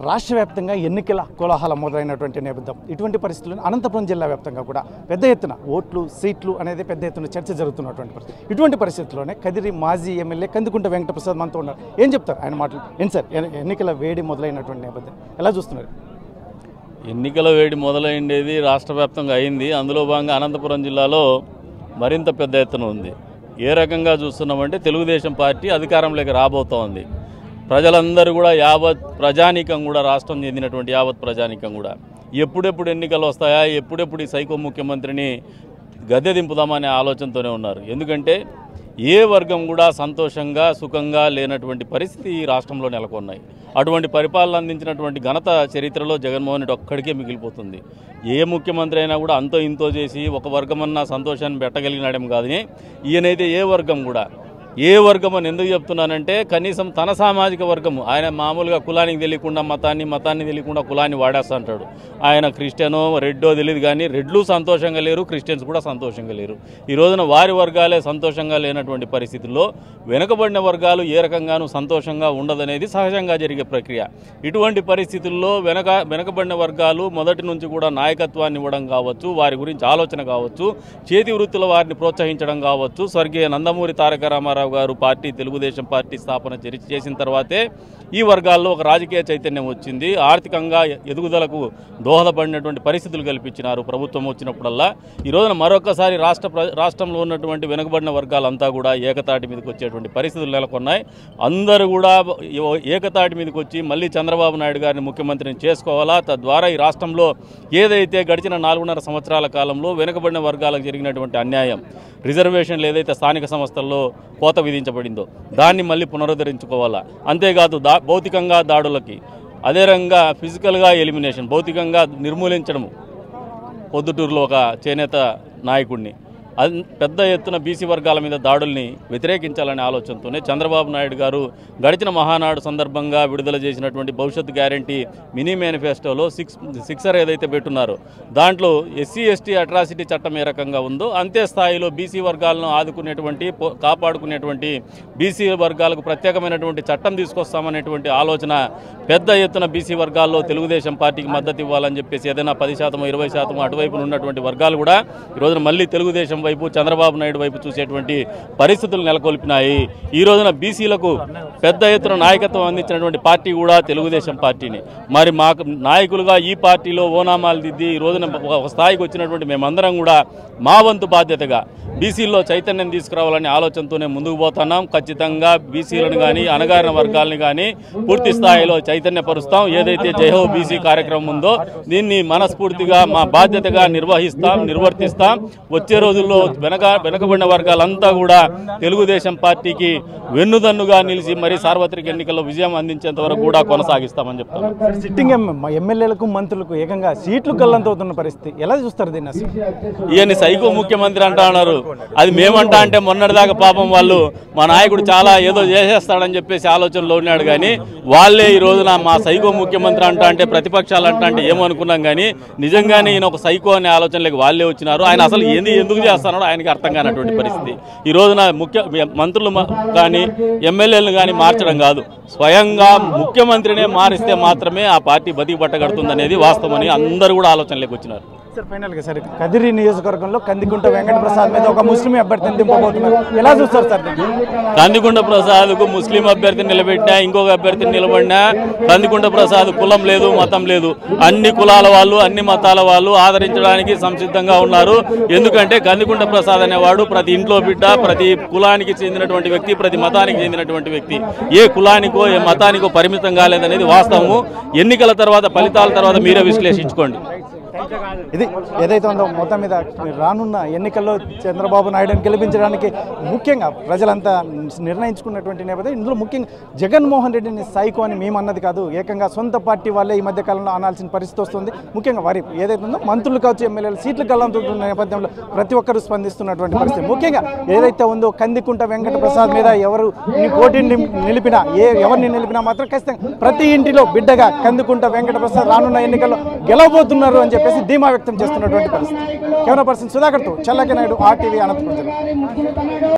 రాష్ట్ర వ్యాప్తంగా ఎన్నికల కోలాహలం మొదలైనటువంటి నేపథ్యం. ఇటువంటి పరిస్థితుల్లో అనంతపురం జిల్లా వ్యాప్తంగా కూడా పెద్ద ఎత్తున ఓట్లు సీట్లు అనేది పెద్ద ఎత్తున చర్చ జరుగుతున్నటువంటి పరిస్థితి. ఇటువంటి పరిస్థితుల్లోనే కదిరి మాజీ ఎమ్మెల్యే కందికుంట వెంకటప్రసాద్ మనతో ఉన్నారు. ఏం చెప్తారు ఆయన మాటలు? ఏంటి సార్ ఎన్నికల వేడి మొదలైనటువంటి నేపథ్యం ఎలా చూస్తున్నారు? ఎన్నికల వేడి మొదలైండేది రాష్ట్ర వ్యాప్తంగా అయింది. అందులో భాగంగా అనంతపురం జిల్లాలో మరింత పెద్ద ఎత్తున ఉంది. ఏ రకంగా చూస్తున్నామంటే తెలుగుదేశం పార్టీ అధికారంలోకి రాబోతోంది. ప్రజలందరూ కూడా యావత్ ప్రజానీకం కూడా రాష్ట్రం చెందినటువంటి యావత్ ప్రజానీకం కూడా ఎప్పుడెప్పుడు ఎన్నికలు వస్తాయా, ఎప్పుడెప్పుడు ఈ సైకో ముఖ్యమంత్రిని గద్దె దింపుదామనే ఆలోచనతోనే ఉన్నారు. ఎందుకంటే ఏ వర్గం కూడా సంతోషంగా సుఖంగా లేనటువంటి పరిస్థితి ఈ రాష్ట్రంలో నెలకొన్నాయి. అటువంటి పరిపాలన అందించినటువంటి ఘనత చరిత్రలో జగన్మోహన్ రెడ్డి ఒక్కడికే మిగిలిపోతుంది. ఏ ముఖ్యమంత్రి అయినా కూడా అంతో ఇంతో చేసి ఒక వర్గమన్నా సంతోషాన్ని పెట్టగలిగినాడేమో కాదని ఈయనైతే ఏ వర్గం అని ఎందుకు చెప్తున్నానంటే కనీసం తన సామాజిక వర్గము ఆయన మామూలుగా కులానికి తెలియకుండా మతాన్ని తెలియకుండా కులాన్ని వాడేస్తా అంటాడు. ఆయన క్రిస్టియనో రెడ్డో తెలియదు, కానీ రెడ్లు సంతోషంగా లేరు, క్రిస్టియన్స్ కూడా సంతోషంగా లేరు. ఈ రోజున వారి వర్గాలే సంతోషంగా లేనటువంటి పరిస్థితుల్లో వెనుకబడిన వర్గాలు ఏ రకంగానూ సంతోషంగా ఉండదనేది సహజంగా జరిగే ప్రక్రియ. ఇటువంటి పరిస్థితుల్లో వెనకబడిన వర్గాలు మొదటి నుంచి కూడా నాయకత్వాన్ని ఇవ్వడం కావచ్చు, వారి గురించి ఆలోచన కావచ్చు, చేతి వృత్తుల వారిని ప్రోత్సహించడం కావచ్చు. స్వర్గీయ నందమూరి తారక రామారావు గారు తెలుగుదేశం పార్టీ స్థాపన చేసిన తర్వాతే ఈ వర్గాల్లో ఒక రాజకీయ చైతన్యం వచ్చింది. ఆర్థికంగా ఎదుగుదలకు దోహదపడినటువంటి పరిస్థితులు కల్పించినారు ప్రభుత్వం వచ్చినప్పుడల్లా. ఈ రోజున మరొకసారి రాష్ట్రంలో ఉన్నటువంటి వెనుకబడిన వర్గాలంతా కూడా ఏకతాటి మీదకి వచ్చేటువంటి పరిస్థితులు నెలకొన్నాయి. అందరూ కూడా ఏకతాటి మీదకి వచ్చి మళ్ళీ చంద్రబాబు నాయుడు గారిని ముఖ్యమంత్రిని చేసుకోవాలా, తద్వారా ఈ రాష్ట్రంలో ఏదైతే గడిచిన 4.5 సంవత్సరాల కాలంలో వెనుకబడిన వర్గాలకు జరిగినటువంటి అన్యాయం, రిజర్వేషన్లు ఏదైతే స్థానిక సంస్థల్లో కోత విధించబడిందో దాన్ని మళ్ళీ పునరుద్ధరించుకోవాలా. అంతేకాదు భౌతికంగా దాడులకి, అదే రకంగా ఫిజికల్గా ఎలిమినేషన్, భౌతికంగా నిర్మూలించడము, పొద్దుటూరులో ఒక చేనేత నాయకుడిని పెద్ద ఎత్తున బీసీ వర్గాల మీద దాడుల్ని వ్యతిరేకించాలనే ఆలోచనతోనే చంద్రబాబు నాయుడు గారు గడిచిన మహానాడు సందర్భంగా విడుదల చేసినటువంటి భవిష్యత్ గ్యారంటీ మినీ మేనిఫెస్టోలో సిక్సర్ ఏదైతే పెట్టున్నారో దాంట్లో ఎస్సీ ఎస్టీ అట్రాసిటీ చట్టం ఏ రకంగా ఉందో అంతే స్థాయిలో బీసీ వర్గాలను ఆదుకునేటువంటి కాపాడుకునేటువంటి బీసీ వర్గాలకు ప్రత్యేకమైనటువంటి చట్టం తీసుకొస్తామనేటువంటి ఆలోచన పెద్ద ఎత్తున బీసీ వర్గాల్లో తెలుగుదేశం పార్టీకి మద్దతు ఇవ్వాలని చెప్పేసి ఏదైనా 10% 20% అటువైపున ఉన్నటువంటి వర్గాలు కూడా ఈరోజున మళ్ళీ తెలుగుదేశం వైపు చంద్రబాబు నాయుడు వైపు చూసేటువంటి పరిస్థితులు నెలకొల్పినాయి. ఈ రోజున బీసీలకు పెద్ద ఎత్తున నాయకత్వం అందించినటువంటి పార్టీ కూడా తెలుగుదేశం పార్టీని. మరి మాకు నాయకులుగా ఈ పార్టీలో ఓనామాలు దిద్ది ఈ రోజున ఒక స్థాయికి వచ్చినటువంటి మేమందరం కూడా మా వంతు బాధ్యతగా బీసీల్లో చైతన్యం తీసుకురావాలనే ఆలోచనతోనే ముందుకు పోతున్నాం. ఖచ్చితంగా బీసీలను కానీ అణగారిన వర్గాలని కానీ పూర్తి స్థాయిలో చైతన్యపరుస్తాం. ఏదైతే జయహో బీసీ కార్యక్రమం ఉందో దీన్ని మనస్ఫూర్తిగా మా బాధ్యతగా నిర్వర్తిస్తాం. వచ్చే రోజుల్లో వెనకబడిన వర్గాలంతా కూడా తెలుగుదేశం పార్టీకి వెన్నుదన్నుగా నిలిచి మరి సార్వత్రిక ఎన్నికల్లో విజయం అందించేంత వరకు కూడా కొనసాగిస్తామని చెప్తాను. సిట్టింగ్ ఎమ్మెల్యేలకు మంత్రులకు ఏకంగా సీట్లు కళ్ళంతవుతున్న పరిస్థితి ఎలా చూస్తారు దీన్ని? అసలు ఈయన సైకో ముఖ్యమంత్రి అంటా ఉన్నారు. అది మేమంటా అంటే మొన్నటిదాకా పాపం వాళ్ళు మా నాయకుడు చాలా ఏదో చేసేస్తాడని చెప్పేసి ఆలోచనలో ఉన్నాడు, కానీ వాళ్ళే ఈ రోజున మా సైకో ముఖ్యమంత్రి అంటే ప్రతిపక్షాలు అంటే ఏమనుకున్నాం, కానీ నిజంగానే ఈయన ఒక సైకో అనే ఆలోచనలోకి వాళ్ళే వచ్చినారు. ఆయన అసలు ఎందుకు చేస్తున్నాడో ఆయనకి అర్థం కానటువంటి పరిస్థితి. ఈ రోజున మంత్రులు కానీ ఎమ్మెల్యేలను కానీ మార్చడం కాదు, స్వయంగా ముఖ్యమంత్రినే మారిస్తే మాత్రమే ఆ పార్టీ బతికి పట్టగడుతుందనేది వాస్తవమని అందరూ కూడా ఆలోచనలోకి వచ్చినారు. సార్ ఫైనల్గా సార్ కదిరి నియోజకవర్గంలో కందికుంట వెంకటప్రసాద్ మీద ఒక ముస్లిం అభ్యర్థిని దింపబోతున్నారు, ఎలా చూస్తారు సార్? కందికుంట ప్రసాద్కు ముస్లిం అభ్యర్థిని నిలబెట్టినా ఇంకొక అభ్యర్థిని నిలబడినా కందికుంట ప్రసాద్ కులం లేదు మతం లేదు, అన్ని కులాల వాళ్ళు అన్ని మతాల వాళ్ళు ఆదరించడానికి సంసిద్ధంగా ఉన్నారు. ఎందుకంటే కందికుంట ప్రసాద్ అనేవాడు ప్రతి ఇంట్లో బిడ్డ, ప్రతి కులానికి చెందినటువంటి వ్యక్తి, ప్రతి మతానికి చెందినటువంటి వ్యక్తి, ఏ కులానికో ఏ మతానికో పరిమితం కాలేదనేది వాస్తవము. ఎన్నికల తర్వాత ఫలితాల తర్వాత మీరే విశ్లేషించుకోండి. ఇది ఏదైతే ఉందో మొత్తం మీద రానున్న ఎన్నికల్లో చంద్రబాబు నాయుడుని గెలిపించడానికి ముఖ్యంగా ప్రజలంతా నిర్ణయించుకున్నటువంటి నేపథ్యం. ఇందులో ముఖ్యంగా జగన్మోహన్ రెడ్డిని సైకో అని మేము అన్నది కాదు, ఏకంగా సొంత పార్టీ వాళ్ళే ఈ మధ్య కాలంలో అనాల్సిన పరిస్థితి వస్తుంది. ముఖ్యంగా వారి ఏదైతే ఉందో మంత్రులు కావచ్చు ఎమ్మెల్యేలు సీట్లు గల్లంతున్న నేపథ్యంలో ప్రతి ఒక్కరు స్పందిస్తున్నటువంటి పరిస్థితి. ముఖ్యంగా ఏదైతే ఉందో కందికుంట వెంకటప్రసాద్ మీద ఎవరు పోటీని నిలిపినా ఎవరిని నిలిపినా మాత్రం ఖచ్చితంగా ప్రతి ఇంటిలో బిడ్డగా కందికుంట వెంకటప్రసాద్ రానున్న ఎన్నికల్లో గెలవబోతున్నారు అని చెప్పేసి ధీమా వ్యక్తం చేస్తున్నటువంటి పరిస్థితి. కెమెరా పర్సన్ సుధాకర్తో చల్లకి నాయుడు, RTV, అనంతపురం జిల్లా.